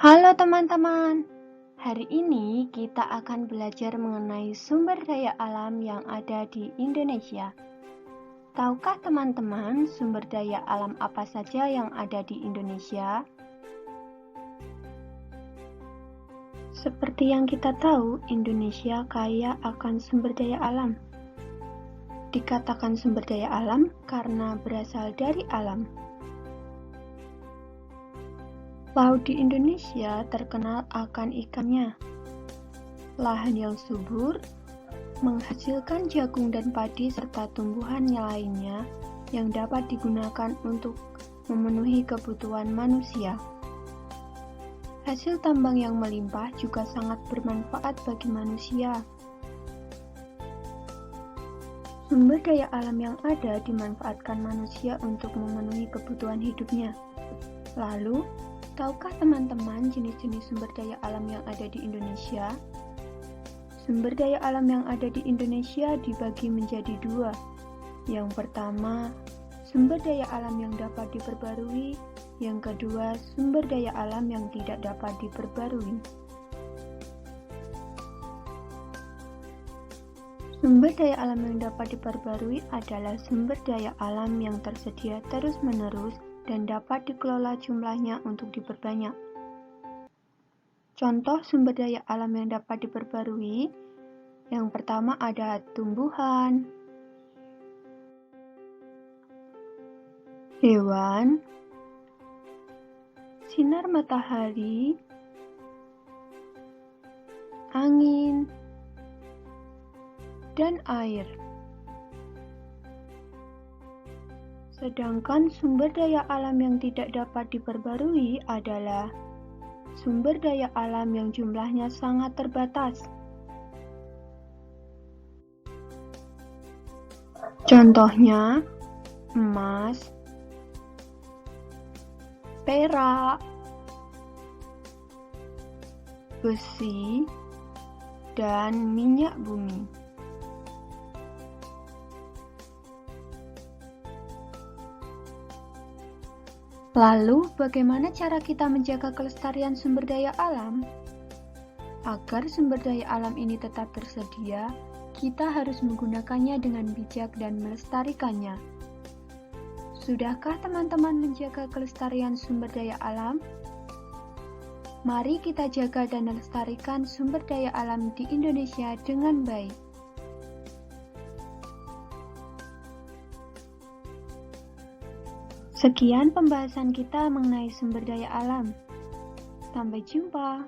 Halo teman-teman, hari ini kita akan belajar mengenai sumber daya alam yang ada di Indonesia. Tahukah teman-teman sumber daya alam apa saja yang ada di Indonesia? Seperti yang kita tahu, Indonesia kaya akan sumber daya alam. Dikatakan sumber daya alam karena berasal dari alam. Laut di Indonesia terkenal akan ikannya. Lahan yang subur, menghasilkan jagung dan padi serta tumbuhan lainnya yang dapat digunakan untuk memenuhi kebutuhan manusia. Hasil tambang yang melimpah juga sangat bermanfaat bagi manusia. Sumber daya alam yang ada dimanfaatkan manusia untuk memenuhi kebutuhan hidupnya. Lalu, tahukah teman-teman jenis-jenis sumber daya alam yang ada di Indonesia? Sumber daya alam yang ada di Indonesia dibagi menjadi dua. Yang pertama, sumber daya alam yang dapat diperbarui. Yang kedua, sumber daya alam yang tidak dapat diperbarui. Sumber daya alam yang dapat diperbarui adalah sumber daya alam yang tersedia terus-menerus dan dapat dikelola jumlahnya untuk diperbanyak. Contoh sumber daya alam yang dapat diperbarui, yang pertama ada tumbuhan, hewan, sinar matahari, angin, dan air. Sedangkan sumber daya alam yang tidak dapat diperbarui adalah sumber daya alam yang jumlahnya sangat terbatas. Contohnya, emas, perak, besi, dan minyak bumi. Lalu, bagaimana cara kita menjaga kelestarian sumber daya alam? Agar sumber daya alam ini tetap tersedia, kita harus menggunakannya dengan bijak dan melestarikannya. Sudahkah teman-teman menjaga kelestarian sumber daya alam? Mari kita jaga dan melestarikan sumber daya alam di Indonesia dengan baik. Sekian pembahasan kita mengenai sumber daya alam. Sampai jumpa.